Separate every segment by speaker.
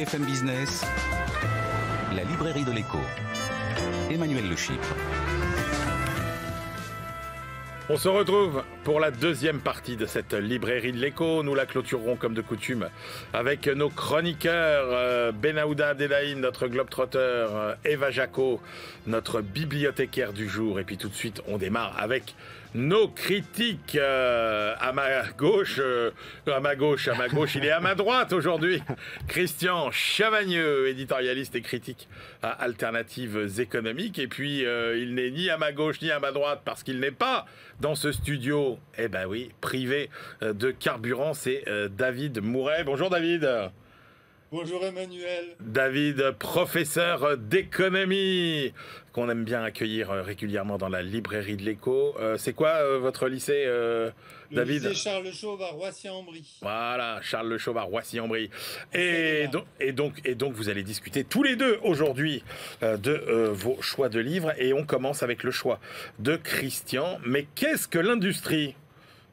Speaker 1: BFM Business, la librairie de l'écho. Emmanuel Le Chypre.
Speaker 2: On se retrouve pour la deuxième partie de cette librairie de l'écho. Nous la clôturerons comme de coutume avec nos chroniqueurs Benaouda Dedaïn, notre globetrotter, Eva Jaco, notre bibliothécaire du jour. Et puis tout de suite, on démarre avec nos critiques. À ma gauche, il est à ma droite aujourd'hui. Christian Chavagneux, éditorialiste et critique à Alternatives économiques. Et puis, il n'est ni à ma gauche ni à ma droite parce qu'il n'est pas dans ce studio, eh ben oui, privé de carburant. C'est David Mouret. Bonjour David.
Speaker 3: Bonjour Emmanuel.
Speaker 2: David, professeur d'économie, qu'on aime bien accueillir régulièrement dans la librairie de l'écho. C'est quoi votre lycée, David?
Speaker 3: Le lycée Charles Le Chauve à Roissy-en-Brie.
Speaker 2: Voilà, Charles Le Chauve à Roissy-en-Brie. Et donc, vous allez discuter tous les deux aujourd'hui de vos choix de livres. Et on commence avec le choix de Christian. Mais qu'est-ce que l'industrie ?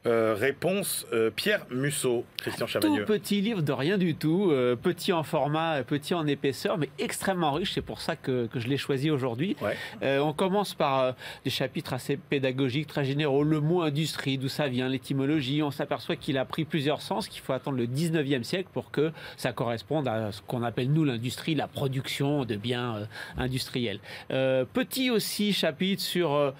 Speaker 2: Réponse Pierre Musso. Christian Chavagneux.
Speaker 4: Tout petit livre de rien du tout, petit en format, petit en épaisseur, mais extrêmement riche. C'est pour ça que je l'ai choisi aujourd'hui.
Speaker 2: Ouais.
Speaker 4: On commence par des chapitres assez pédagogiques, très généraux. Le mot industrie, d'où ça vient, l'étymologie. On s'aperçoit qu'il a pris plusieurs sens, qu'il faut attendre le 19e siècle pour que ça corresponde à ce qu'on appelle, nous, l'industrie, la production de biens industriels. Petit aussi chapitre sur...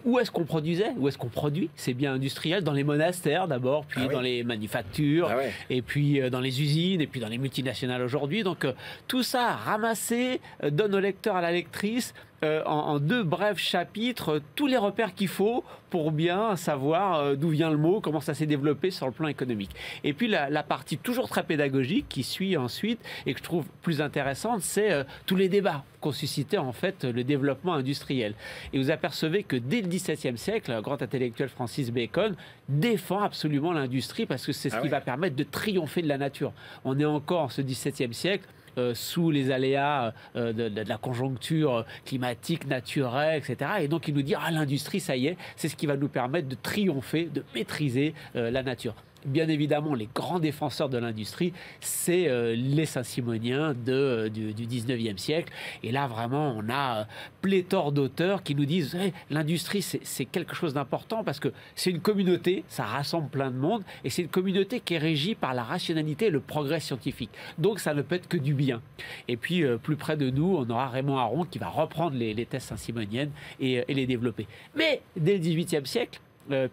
Speaker 4: où est-ce qu'on produisait, où est-ce qu'on produit ces biens industriels, dans les monastères d'abord, puis dans les manufactures, et puis dans les usines, et puis dans les multinationales aujourd'hui. Donc tout ça ramassé donne au lecteur, à la lectrice, en deux brefs chapitres, tous les repères qu'il faut pour bien savoir d'où vient le mot, comment ça s'est développé sur le plan économique. Et puis la partie toujours très pédagogique qui suit ensuite et que je trouve plus intéressante, c'est tous les débats qu'ont suscité en fait le développement industriel. Et vous apercevez que dès le XVIIe siècle, le grand intellectuel Francis Bacon défend absolument l'industrie parce que c'est ce qui va permettre de triompher de la nature. On est encore en ce XVIIe siècle sous les aléas de la conjoncture climatique, naturelle, etc. Et donc, il nous dit, l'industrie, ça y est, c'est ce qui va nous permettre de triompher, de maîtriser la nature. Bien évidemment, les grands défenseurs de l'industrie, c'est les Saint-Simoniens du 19e siècle. Et là, vraiment, on a pléthore d'auteurs qui nous disent l'industrie, c'est quelque chose d'important parce que c'est une communauté, ça rassemble plein de monde, et c'est une communauté qui est régie par la rationalité et le progrès scientifique. Donc, ça ne peut être que du bien. Et puis, plus près de nous, on aura Raymond Aron qui va reprendre les thèses saint-simoniennes et les développer. Mais, dès le 18e siècle,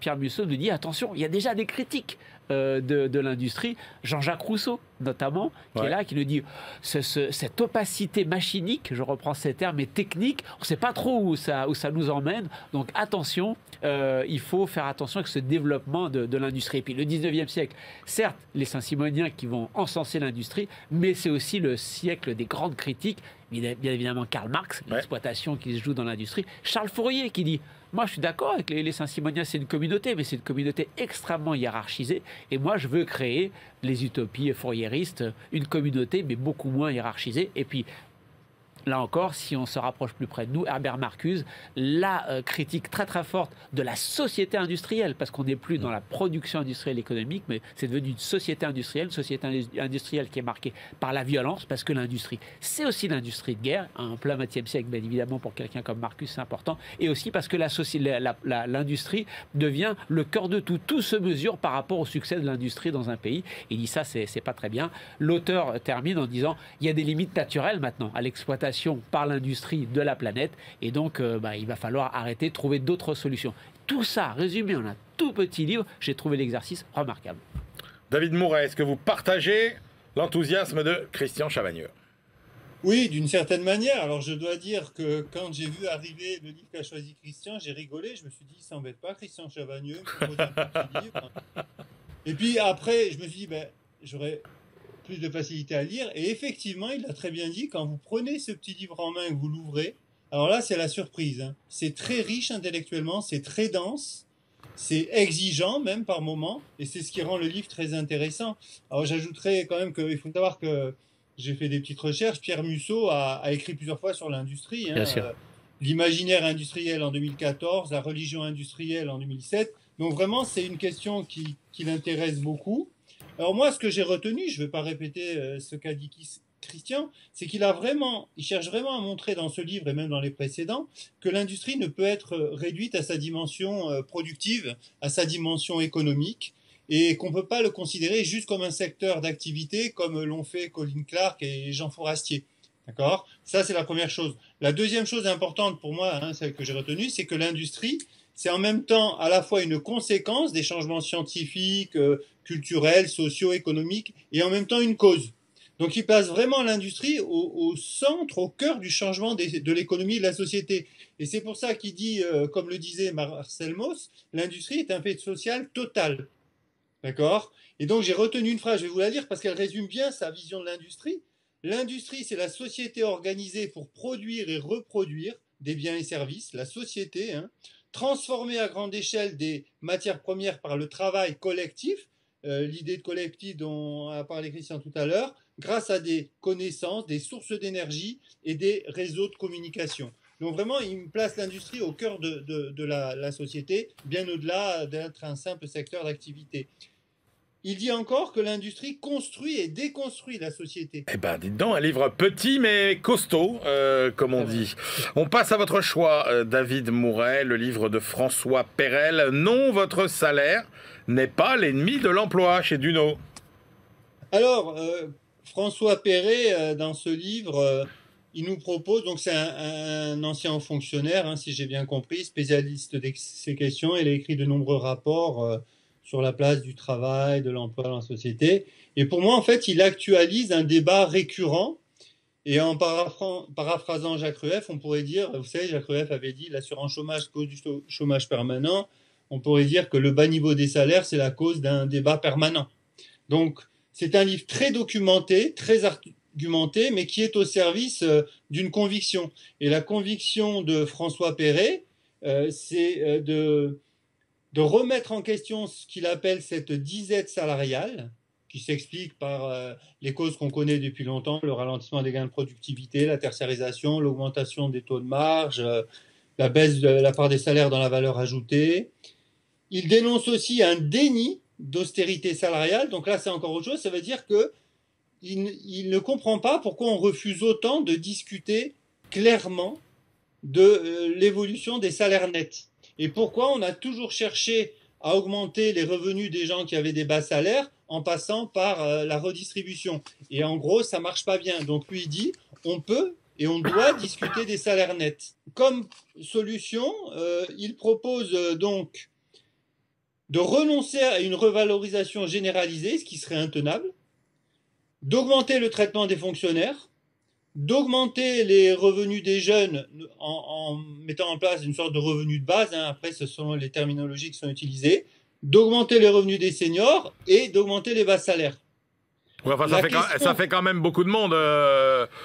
Speaker 4: Pierre Musso nous dit, attention, il y a déjà des critiques de l'industrie, Jean-Jacques Rousseau notamment, qui est là, qui nous dit cette opacité machinique, je reprends ces termes, et technique, on ne sait pas trop où ça nous emmène, donc attention, il faut faire attention avec ce développement de l'industrie. Et puis le 19e siècle, certes, les Saint-Simoniens qui vont encenser l'industrie, mais c'est aussi le siècle des grandes critiques, bien évidemment Karl Marx, l'exploitation qui se joue dans l'industrie, Charles Fourier qui dit moi, je suis d'accord avec les Saint-Simoniens, c'est une communauté, mais c'est une communauté extrêmement hiérarchisée. Et moi, je veux créer les utopies fouriéristes, une communauté, mais beaucoup moins hiérarchisée. Et puis, là encore, si on se rapproche plus près de nous, Herbert Marcuse, la critique très très forte de la société industrielle, parce qu'on n'est plus dans la production industrielle économique, mais c'est devenu une société industrielle qui est marquée par la violence, parce que l'industrie, c'est aussi l'industrie de guerre, en plein XXe siècle, bien évidemment, pour quelqu'un comme Marcuse, c'est important, et aussi parce que l'industrie devient le cœur de tout. Tout se mesure par rapport au succès de l'industrie dans un pays. Il dit ça, c'est pas très bien. L'auteur termine en disant, il y a des limites naturelles maintenant à l'exploitation par l'industrie de la planète et donc il va falloir arrêter, trouver d'autres solutions. Tout ça résumé en un tout petit livre, j'ai trouvé l'exercice remarquable.
Speaker 2: David Mouret, est-ce que vous partagez l'enthousiasme de Christian Chavagneux?
Speaker 3: Oui, d'une certaine manière. Alors je dois dire que quand j'ai vu arriver le livre qu'a choisi Christian, j'ai rigolé, je me suis dit, il s'embête pas Christian Chavagneux, il me propose un petit livre. Et puis après, je me suis dit, j'aurais plus de facilité à lire. Et effectivement, il a très bien dit, quand vous prenez ce petit livre en main et que vous l'ouvrez, alors là, c'est la surprise. C'est très riche intellectuellement, c'est très dense, c'est exigeant même par moments, et c'est ce qui rend le livre très intéressant. Alors j'ajouterais quand même qu'il faut savoir que j'ai fait des petites recherches. Pierre Musso a écrit plusieurs fois sur l'industrie. Bien sûr. L'imaginaire industriel en 2014, la religion industrielle en 2007. Donc vraiment, c'est une question qui l'intéresse beaucoup. Alors moi, ce que j'ai retenu, je ne vais pas répéter ce qu'a dit Christian, c'est il cherche vraiment à montrer dans ce livre et même dans les précédents que l'industrie ne peut être réduite à sa dimension productive, à sa dimension économique, et qu'on ne peut pas le considérer juste comme un secteur d'activité comme l'ont fait Colin Clark et Jean Fourastier. D'accord ? Ça, c'est la première chose. La deuxième chose importante pour moi, celle que j'ai retenue, c'est que l'industrie, c'est en même temps à la fois une conséquence des changements scientifiques, culturels, sociaux, économiques, et en même temps une cause. Donc il place vraiment l'industrie au centre, au cœur du changement de l'économie et de la société. Et c'est pour ça qu'il dit, comme le disait Marcel Mauss, l'industrie est un fait social total. D'accord ? Et donc j'ai retenu une phrase, je vais vous la lire parce qu'elle résume bien sa vision de l'industrie. L'industrie, c'est la société organisée pour produire et reproduire des biens et services, la société, transformer à grande échelle des matières premières par le travail collectif, l'idée de collectif dont a parlé Christian tout à l'heure, grâce à des connaissances, des sources d'énergie et des réseaux de communication. Donc vraiment, il place l'industrie au cœur de la société, bien au-delà d'être un simple secteur d'activité. Il dit encore que l'industrie construit et déconstruit la société.
Speaker 2: Eh ben, dites donc, un livre petit mais costaud, comme on dit. On passe à votre choix, David Mouret, le livre de François Perel. Non, votre salaire n'est pas l'ennemi de l'emploi, chez Duno.
Speaker 3: Alors, François Perret, dans ce livre, il nous propose, donc c'est un ancien fonctionnaire, si j'ai bien compris, spécialiste de ces questions. Il a écrit de nombreux rapports sur la place du travail, de l'emploi dans la société. Et pour moi, en fait, il actualise un débat récurrent. Et en paraphrasant Jacques Rueff, on pourrait dire, vous savez, Jacques Rueff avait dit l'assurance chômage cause du chômage permanent. On pourrait dire que le bas niveau des salaires, c'est la cause d'un débat permanent. Donc, c'est un livre très documenté, très argumenté, mais qui est au service d'une conviction. Et la conviction de François Perret, c'est de remettre en question ce qu'il appelle cette disette salariale, qui s'explique par les causes qu'on connaît depuis longtemps, le ralentissement des gains de productivité, la tertiarisation, l'augmentation des taux de marge, la baisse de la part des salaires dans la valeur ajoutée. Il dénonce aussi un déni d'austérité salariale, donc là c'est encore autre chose, ça veut dire qu'il ne comprend pas pourquoi on refuse autant de discuter clairement de l'évolution des salaires nets. Et pourquoi on a toujours cherché à augmenter les revenus des gens qui avaient des bas salaires en passant par la redistribution. Et en gros, ça marche pas bien. Donc lui, il dit, on peut et on doit discuter des salaires nets. Comme solution, il propose donc de renoncer à une revalorisation généralisée, ce qui serait intenable, d'augmenter le traitement des fonctionnaires, d'augmenter les revenus des jeunes en mettant en place une sorte de revenu de base, après ce sont les terminologies qui sont utilisées, d'augmenter les revenus des seniors et d'augmenter les bas salaires.
Speaker 2: Ouais, enfin, ça fait quand même beaucoup de monde.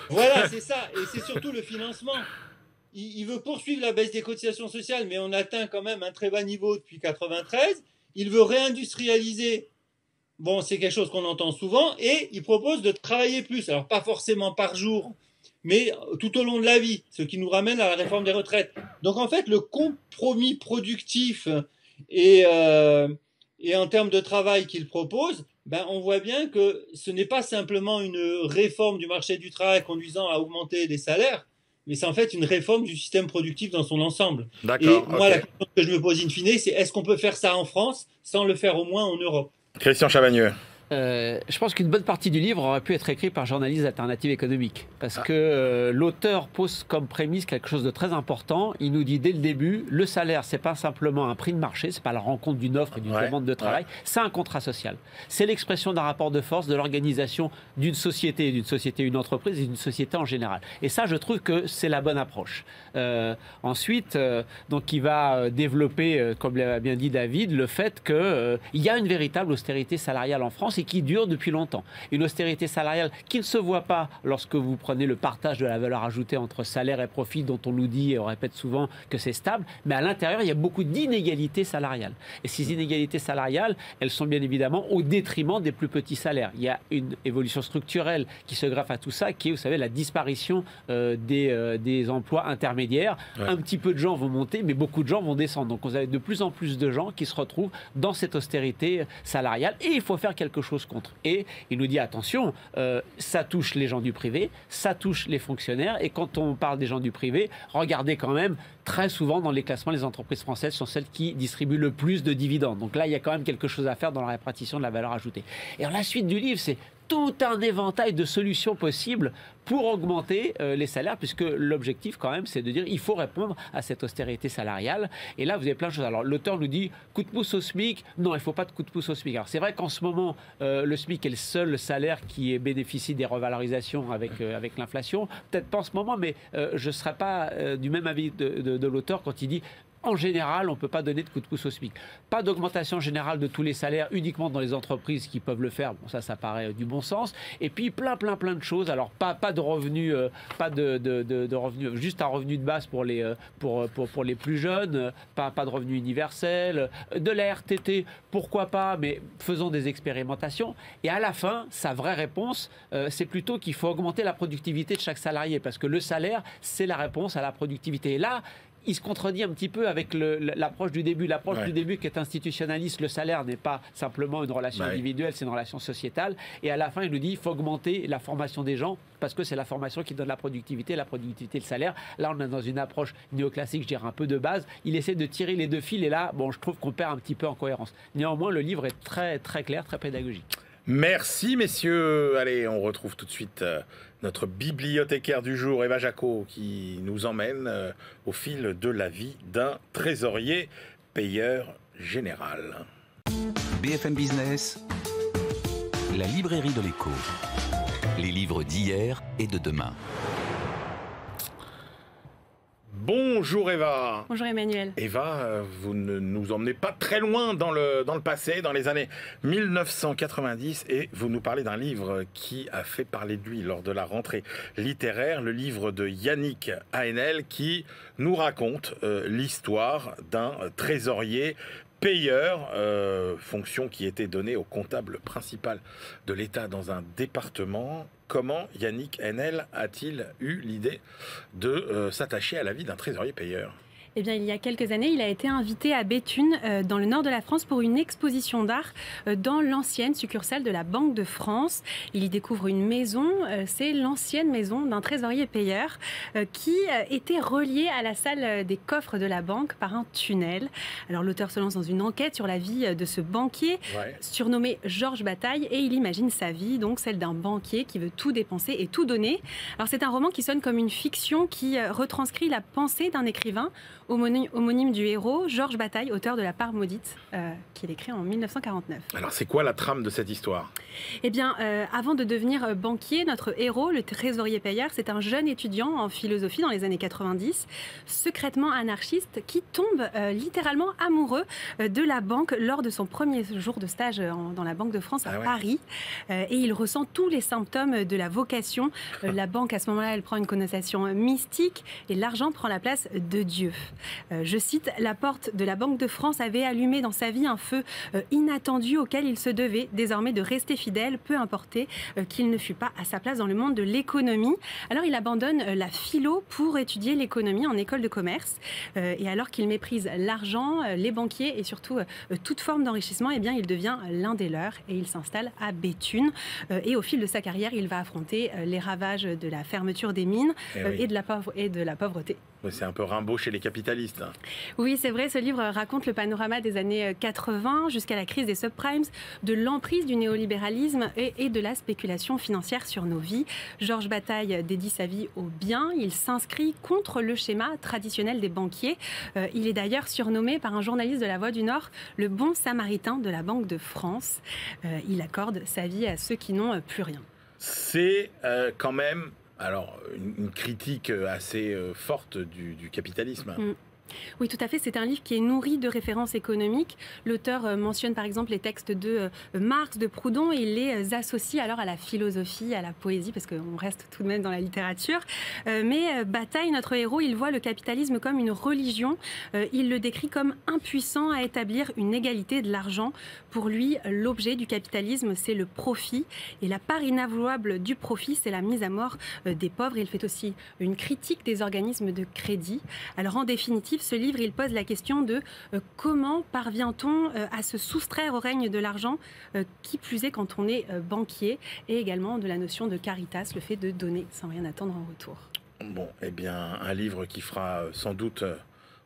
Speaker 3: Voilà, c'est ça, et c'est surtout le financement. Il veut poursuivre la baisse des cotisations sociales, mais on atteint quand même un très bas niveau depuis 1993. Il veut réindustrialiser. Bon, c'est quelque chose qu'on entend souvent, et il propose de travailler plus. Alors, pas forcément par jour, mais tout au long de la vie, ce qui nous ramène à la réforme des retraites. Donc, en fait, le compromis productif et en termes de travail qu'il propose, on voit bien que ce n'est pas simplement une réforme du marché du travail conduisant à augmenter les salaires, mais c'est en fait une réforme du système productif dans son ensemble.
Speaker 2: D'accord.
Speaker 3: Et moi, la question que je me pose in fine, c'est est-ce qu'on peut faire ça en France sans le faire au moins en Europe ?
Speaker 2: Christian Chavagneux.
Speaker 4: Je pense qu'une bonne partie du livre aurait pu être écrit par Journalistes Alternatives Économiques. Parce que l'auteur pose comme prémisse quelque chose de très important. Il nous dit dès le début, le salaire, c'est pas simplement un prix de marché, c'est pas la rencontre d'une offre et d'une demande de travail, c'est un contrat social. C'est l'expression d'un rapport de force de l'organisation d'une société, une entreprise et d'une société en général. Et ça, je trouve que c'est la bonne approche. Ensuite, donc il va développer, comme l'a bien dit David, le fait qu'il y a une véritable austérité salariale en France et qui dure depuis longtemps. Une austérité salariale qui ne se voit pas lorsque vous prenez le partage de la valeur ajoutée entre salaire et profit, dont on nous dit et on répète souvent que c'est stable, mais à l'intérieur, il y a beaucoup d'inégalités salariales. Et ces inégalités salariales, elles sont bien évidemment au détriment des plus petits salaires. Il y a une évolution structurelle qui se greffe à tout ça, qui est, vous savez, la disparition des emplois intermédiaires. Un petit peu de gens vont monter, mais beaucoup de gens vont descendre. Donc, vous avez de plus en plus de gens qui se retrouvent dans cette austérité salariale. Et il faut faire quelque chose chose contre. Et il nous dit attention, ça touche les gens du privé, ça touche les fonctionnaires. Et quand on parle des gens du privé, regardez quand même, très souvent dans les classements, les entreprises françaises sont celles qui distribuent le plus de dividendes. Donc là, il y a quand même quelque chose à faire dans la répartition de la valeur ajoutée. Et alors, la suite du livre, c'est tout un éventail de solutions possibles pour augmenter les salaires, puisque l'objectif quand même, c'est de dire il faut répondre à cette austérité salariale. Et là, vous avez plein de choses. Alors, l'auteur nous dit coup de pouce au SMIC. Non, il ne faut pas de coup de pouce au SMIC. Alors, c'est vrai qu'en ce moment, le SMIC est le seul salaire qui bénéficie des revalorisations avec l'inflation. Peut-être pas en ce moment, mais je ne serais pas du même avis de l'auteur quand il dit en général, on ne peut pas donner de coup de pouce au SMIC. Pas d'augmentation générale de tous les salaires, uniquement dans les entreprises qui peuvent le faire. Bon, ça paraît du bon sens. Et puis, plein de choses. Alors, pas de revenus, de revenus, juste un revenu de base pour les plus jeunes, pas de revenu universel, de la RTT, pourquoi pas, mais faisons des expérimentations. Et à la fin, sa vraie réponse, c'est plutôt qu'il faut augmenter la productivité de chaque salarié, parce que le salaire, c'est la réponse à la productivité. Et là, il se contredit un petit peu avec l'approche du début. L'approche du début qui est institutionnaliste, le salaire n'est pas simplement une relation individuelle, c'est une relation sociétale. Et à la fin, il nous dit qu'il faut augmenter la formation des gens parce que c'est la formation qui donne la productivité, le salaire. Là, on est dans une approche néoclassique, je dirais un peu de base. Il essaie de tirer les deux fils et là, bon, je trouve qu'on perd un petit peu en cohérence. Néanmoins, le livre est très, très clair, très pédagogique.
Speaker 2: Merci messieurs. Allez, on retrouve tout de suite notre bibliothécaire du jour, Eva Jacot, qui nous emmène au fil de la vie d'un trésorier payeur général.
Speaker 1: BFM Business, la librairie de l'écho. Les livres d'hier et de demain.
Speaker 2: Bonjour Eva.
Speaker 5: Bonjour Emmanuel.
Speaker 2: Eva, vous ne nous emmenez pas très loin dans le passé, dans les années 1990, et vous nous parlez d'un livre qui a fait parler de lui lors de la rentrée littéraire, le livre de Yannick Haenel, qui nous raconte l'histoire d'un trésorier payeur, fonction qui était donnée au comptable principal de l'État dans un département. Comment Yannick Haenel a-t-il eu l'idée de s'attacher à la vie d'un trésorier payeur ?
Speaker 5: Eh bien, il y a quelques années, il a été invité à Béthune, dans le nord de la France, pour une exposition d'art dans l'ancienne succursale de la Banque de France. Il y découvre une maison, c'est l'ancienne maison d'un trésorier payeur qui était reliée à la salle des coffres de la banque par un tunnel. Alors, l'auteur se lance dans une enquête sur la vie de ce banquier, surnommé Georges Bataille, et il imagine sa vie, donc celle d'un banquier qui veut tout dépenser et tout donner. Alors, c'est un roman qui sonne comme une fiction qui retranscrit la pensée d'un écrivain homonyme du héros, Georges Bataille, auteur de La Part maudite, qu'il écrit en 1949.
Speaker 2: Alors, c'est quoi la trame de cette histoire ?
Speaker 5: Eh bien, avant de devenir banquier, notre héros, le trésorier payeur, c'est un jeune étudiant en philosophie dans les années 90, secrètement anarchiste, qui tombe littéralement amoureux de la banque lors de son premier jour de stage dans la Banque de France à Paris. Et il ressent tous les symptômes de la vocation. La banque, à ce moment-là, elle prend une connotation mystique et l'argent prend la place de Dieu. Je cite, « La porte de la Banque de France avait allumé dans sa vie un feu inattendu auquel il se devait désormais de rester fidèle, peu importé qu'il ne fût pas à sa place dans le monde de l'économie. » Alors il abandonne la philo pour étudier l'économie en école de commerce. Et alors qu'il méprise l'argent, les banquiers et surtout toute forme d'enrichissement, eh bien, il devient l'un des leurs et il s'installe à Béthune. Et au fil de sa carrière, il va affronter les ravages de la fermeture des mines et de la pauvreté.
Speaker 2: C'est un peu Rimbaud chez les capitalistes.
Speaker 5: Oui, c'est vrai, ce livre raconte le panorama des années 80 jusqu'à la crise des subprimes, de l'emprise du néolibéralisme et de la spéculation financière sur nos vies. Georges Bataille dédie sa vie au bien. Il s'inscrit contre le schéma traditionnel des banquiers. Il est d'ailleurs surnommé par un journaliste de La Voix du Nord le bon samaritain de la Banque de France. Il accorde sa vie à ceux qui n'ont plus rien.
Speaker 2: C'est quand même... Alors, une critique assez forte du capitalisme.
Speaker 5: Oui, tout à fait. C'est un livre qui est nourri de références économiques. L'auteur mentionne par exemple les textes de Marx, de Proudhon, et il les associe alors à la philosophie, à la poésie, parce qu'on reste tout de même dans la littérature. Mais Bataille, notre héros, il voit le capitalisme comme une religion. Il le décrit comme impuissant à établir une égalité de l'argent. Pour lui, l'objet du capitalisme, c'est le profit. Et la part inavouable du profit, c'est la mise à mort des pauvres. Il fait aussi une critique des organismes de crédit. Alors en définitive, instructif, ce livre, il pose la question de comment parvient-on à se soustraire au règne de l'argent, qui plus est quand on est banquier, et également de la notion de caritas, le fait de donner sans rien attendre en retour.
Speaker 2: Bon, eh bien, un livre qui fera sans doute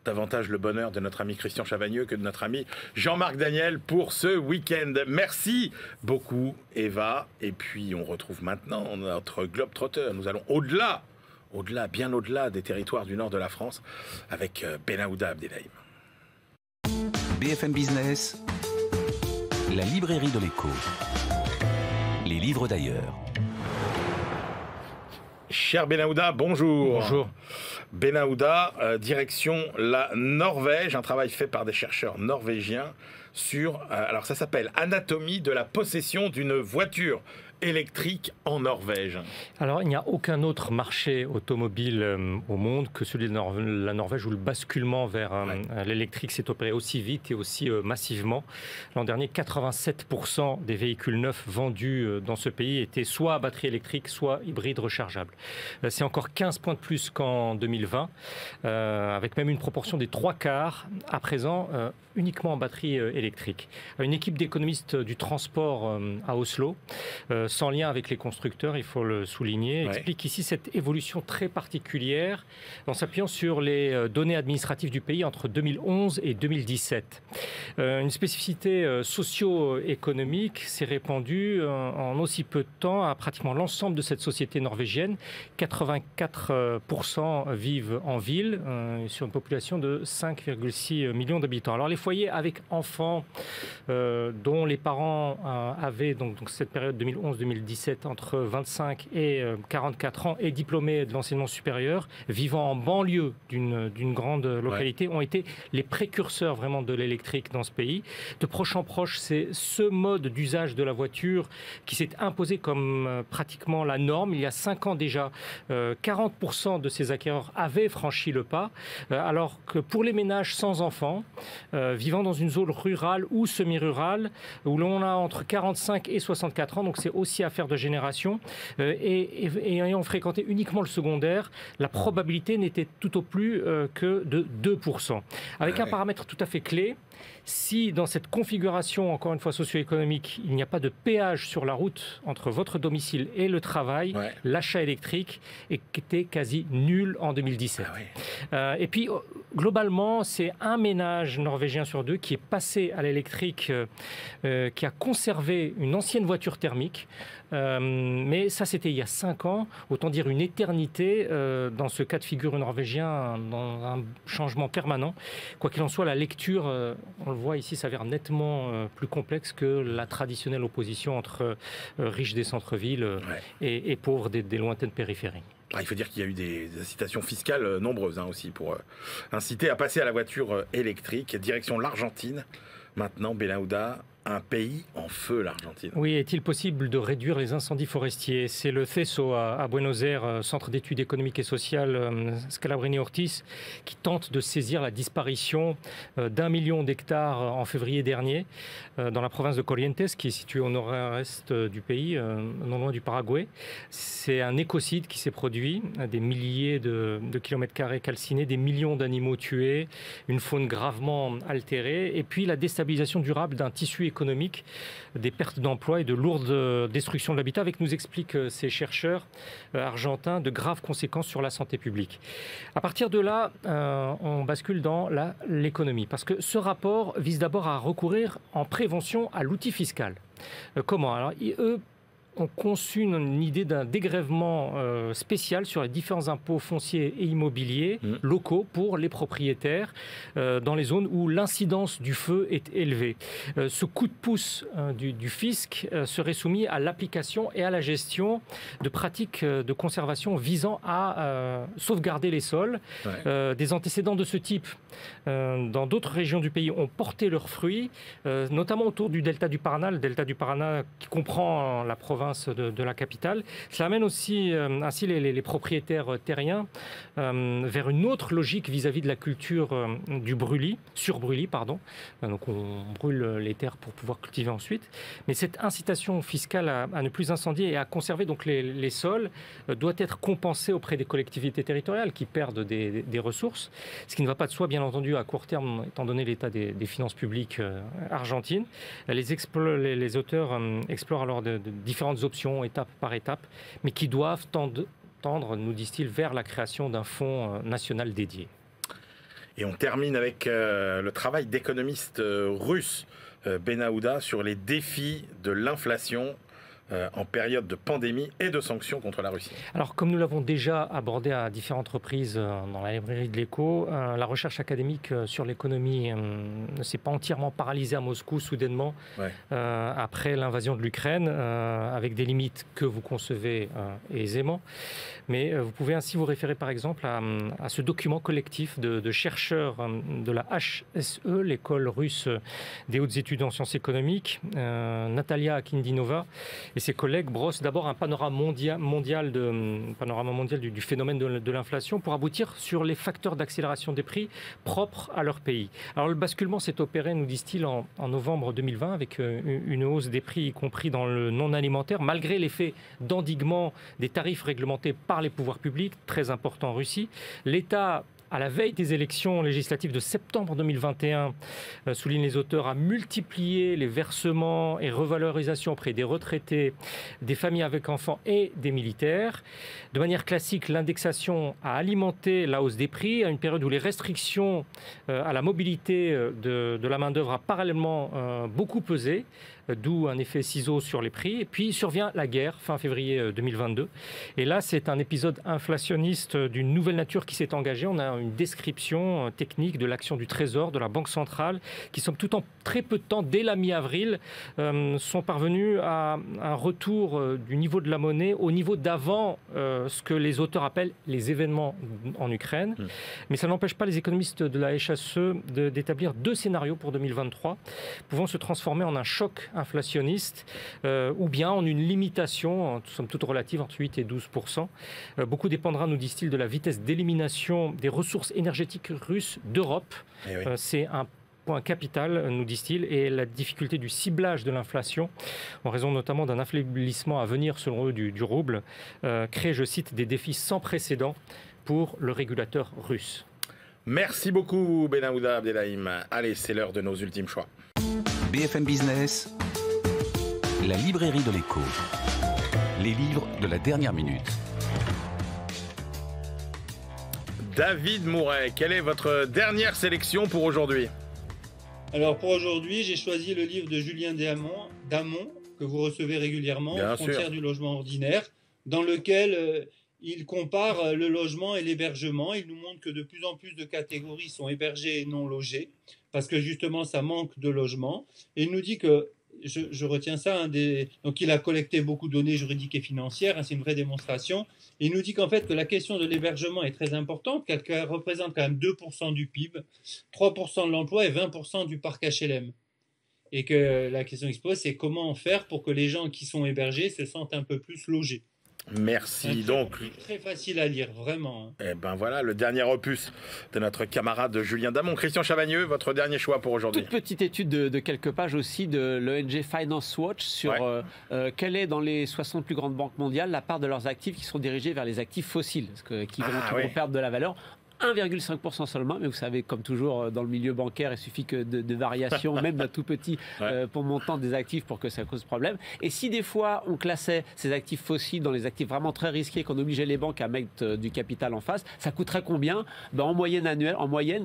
Speaker 2: davantage le bonheur de notre ami Christian Chavagneux que de notre ami Jean-Marc Daniel pour ce week-end. Merci beaucoup, Eva. Et puis, on retrouve maintenant notre Globetrotter. Nous allons au-delà, bien au-delà des territoires du nord de la France, avec Benaouda Abdelhaim.
Speaker 1: BFM Business, la librairie de l'écho. Les livres d'ailleurs.
Speaker 2: Cher Benaouda, bonjour.
Speaker 6: Bonjour.
Speaker 2: Benaouda, direction la Norvège, un travail fait par des chercheurs norvégiens sur, alors ça s'appelle Anatomie de la possession d'une voiture électrique en Norvège.
Speaker 6: Alors, il n'y a aucun autre marché automobile au monde que celui de la Norvège où le basculement vers l'électrique s'est opéré aussi vite et aussi massivement. L'an dernier, 87% des véhicules neufs vendus dans ce pays étaient soit à batterie électrique, soit hybrides rechargeables. C'est encore 15 points de plus qu'en 2020, avec même une proportion des 3/4 à présent uniquement en batterie électrique. Une équipe d'économistes du transport à Oslo, sans lien avec les constructeurs, il faut le souligner, explique ici cette évolution très particulière en s'appuyant sur les données administratives du pays entre 2011 et 2017. Une spécificité socio-économique s'est répandue en aussi peu de temps à pratiquement l'ensemble de cette société norvégienne. 84% vivent en ville, sur une population de 5,6 millions d'habitants. Alors les foyers avec enfants dont les parents avaient donc cette période 2011-2017 entre 25 et 44 ans et diplômés de l'enseignement supérieur, vivant en banlieue d'une grande localité, ont été les précurseurs vraiment de l'électrique dans ce pays. De proche en proche, c'est ce mode d'usage de la voiture qui s'est imposé comme pratiquement la norme. Il y a 5 ans déjà, 40% de ces acquéreurs avaient franchi le pas, alors que pour les ménages sans enfants, vivant dans une zone rurale ou semi-rurale, où l'on a entre 45 et 64 ans, donc c'est aussi affaire de génération, et ayant fréquenté uniquement le secondaire, la probabilité n'était tout au plus que de 2%. Avec un paramètre tout à fait clé, si dans cette configuration, encore une fois socio-économique, il n'y a pas de péage sur la route entre votre domicile et le travail, l'achat électrique était quasi nul en 2017. Et puis, globalement, c'est un ménage norvégien sur 2 qui est passé à l'électrique, qui a conservé une ancienne voiture thermique. Mais ça, c'était il y a 5 ans, autant dire une éternité dans ce cas de figure norvégien, dans un changement permanent. Quoi qu'il en soit, la lecture, on le voit ici, s'avère nettement plus complexe que la traditionnelle opposition entre riches des centres-villes et pauvres des lointaines périphéries.
Speaker 2: Il faut dire qu'il y a eu des incitations fiscales nombreuses aussi pour inciter à passer à la voiture électrique. Direction l'Argentine, maintenant, Benaouda. Un pays en feu, l'Argentine.
Speaker 6: Oui, est-il possible de réduire les incendies forestiers? C'est le CESO à Buenos Aires, Centre d'études économiques et sociales Scalabrini Ortiz, qui tente de saisir la disparition d'1 million d'hectares en février dernier dans la province de Corrientes, qui est située au nord-est du pays, non loin du Paraguay. C'est un écocide qui s'est produit, des milliers de kilomètres carrés calcinés, des millions d'animaux tués, une faune gravement altérée, et puis la déstabilisation durable d'un tissu économique, des pertes d'emplois et de lourdes destructions de l'habitat, avec, nous expliquent ces chercheurs argentins, de graves conséquences sur la santé publique. À partir de là, on bascule dans l'économie, parce que ce rapport vise d'abord à recourir en prévention à l'outil fiscal. Comment? Alors, eux ont conçu une idée d'un dégrèvement spécial sur les différents impôts fonciers et immobiliers locaux pour les propriétaires dans les zones où l'incidence du feu est élevée. Ce coup de pouce du fisc serait soumis à l'application et à la gestion de pratiques de conservation visant à sauvegarder les sols. Des antécédents de ce type dans d'autres régions du pays ont porté leurs fruits, notamment autour du delta du Paraná, le delta du Paraná qui comprend la province province de la capitale. Cela amène aussi ainsi les propriétaires terriens vers une autre logique vis-à-vis de la culture du surbrûlis, pardon. Donc on brûle les terres pour pouvoir cultiver ensuite. Mais cette incitation fiscale à ne plus incendier et à conserver donc les sols doit être compensée auprès des collectivités territoriales qui perdent des ressources, ce qui ne va pas de soi, bien entendu, à court terme, étant donné l'état des finances publiques argentines. Les auteurs explorent alors de différentes options, étape par étape, mais qui doivent tendre, nous disent-ils, vers la création d'un fonds national dédié.
Speaker 2: Et on termine avec le travail d'économiste russe Benahouda sur les défis de l'inflation en période de pandémie et de sanctions contre la Russie.
Speaker 6: Alors, comme nous l'avons déjà abordé à différentes reprises dans la librairie de l'Écho, la recherche académique sur l'économie ne s'est pas entièrement paralysée à Moscou soudainement après l'invasion de l'Ukraine, avec des limites que vous concevez aisément. Mais vous pouvez ainsi vous référer par exemple à ce document collectif de chercheurs de la HSE, l'école russe des hautes études en sciences économiques, Natalia Akindinova, et ses collègues brossent d'abord un panorama mondial du phénomène de l'inflation pour aboutir sur les facteurs d'accélération des prix propres à leur pays. Alors le basculement s'est opéré, nous disent-ils, en novembre 2020 avec une hausse des prix, y compris dans le non alimentaire, malgré l'effet d'endiguement des tarifs réglementés par les pouvoirs publics, très important en Russie. L'État, à la veille des élections législatives de septembre 2021, soulignent les auteurs, a multiplié les versements et revalorisations auprès des retraités, des familles avec enfants et des militaires. De manière classique, l'indexation a alimenté la hausse des prix à une période où les restrictions à la mobilité de la main-d'œuvre a parallèlement beaucoup pesé, d'où un effet ciseau sur les prix. Et puis survient la guerre, fin février 2022. Et là, c'est un épisode inflationniste d'une nouvelle nature qui s'est engagé. On a une description technique de l'action du Trésor, de la Banque centrale, qui, somme toute, en très peu de temps, dès la mi-avril, sont parvenus à un retour du niveau de la monnaie au niveau d'avant ce que les auteurs appellent les événements en Ukraine. Mais ça n'empêche pas les économistes de la HSE d'établir deux scénarios pour 2023, pouvant se transformer en un choc inflationniste ou bien en une limitation, somme toute relative, entre 8 et 12%. Beaucoup dépendra, nous disent-ils, de la vitesse d'élimination des ressources énergétiques russes d'Europe. C'est un point capital, nous disent-ils, et la difficulté du ciblage de l'inflation, en raison notamment d'un affaiblissement à venir, selon eux, du rouble, crée, je cite, des défis sans précédent pour le régulateur russe.
Speaker 2: Merci beaucoup, Benahouda Abdelhaim. Allez, c'est l'heure de nos ultimes choix.
Speaker 1: BFM Business, la librairie de l'Écho. Les livres de la dernière minute.
Speaker 2: David Mouret, quelle est votre dernière sélection pour aujourd'hui?
Speaker 3: Alors pour aujourd'hui, j'ai choisi le livre de Julien Damon, que vous recevez régulièrement, Frontières du logement ordinaire, dans lequel il compare le logement et l'hébergement. Il nous montre que de plus en plus de catégories sont hébergées et non logées, parce que justement ça manque de logement. Et il nous dit que, je retiens ça, donc il a collecté beaucoup de données juridiques et financières, c'est une vraie démonstration. Et il nous dit qu'en fait que la question de l'hébergement est très importante, qu'elle représente quand même 2% du PIB, 3% de l'emploi et 20% du parc HLM. Et que la question qui se pose, c'est comment faire pour que les gens qui sont hébergés se sentent un peu plus logés.
Speaker 2: Merci. Donc,
Speaker 3: très facile à lire, vraiment.
Speaker 2: Eh ben voilà, le dernier opus de notre camarade Julien Damon. Christian Chavagneux, votre dernier choix pour aujourd'hui.
Speaker 4: Toute petite étude de quelques pages aussi de l'ONG Finance Watch sur quelle est dans les 60 plus grandes banques mondiales la part de leurs actifs qui sont dirigés vers les actifs fossiles, qui vont perdre de la valeur. 1,5% seulement, mais vous savez, comme toujours dans le milieu bancaire, il suffit que de variations, même d'un tout petit pour montant des actifs pour que ça cause problème. Et si des fois on classait ces actifs fossiles dans les actifs vraiment très risqués, qu'on obligeait les banques à mettre du capital en face, ça coûterait combien? En moyenne annuelle,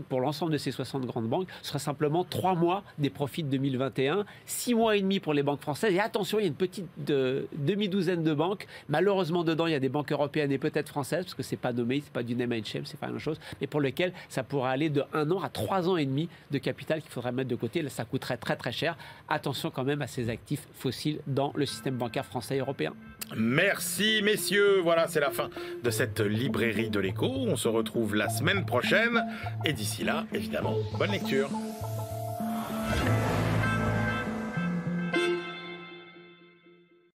Speaker 4: pour l'ensemble de ces 60 grandes banques, ce serait simplement 3 mois des profits de 2021, 6 mois et demi pour les banques françaises. Et attention, il y a une petite demi-douzaine de banques. Malheureusement, dedans, il y a des banques européennes et peut-être françaises, parce que c'est pas nommé, c'est pas du name and shame, c'est pas la même chose, mais pour lequel ça pourrait aller de 1 an à 3 ans et demi de capital qu'il faudrait mettre de côté. Là, ça coûterait très très cher. Attention quand même à ces actifs fossiles dans le système bancaire français et européen.
Speaker 2: Merci messieurs, voilà, c'est la fin de cette librairie de l'Écho. On se retrouve la semaine prochaine et d'ici là, évidemment, bonne lecture.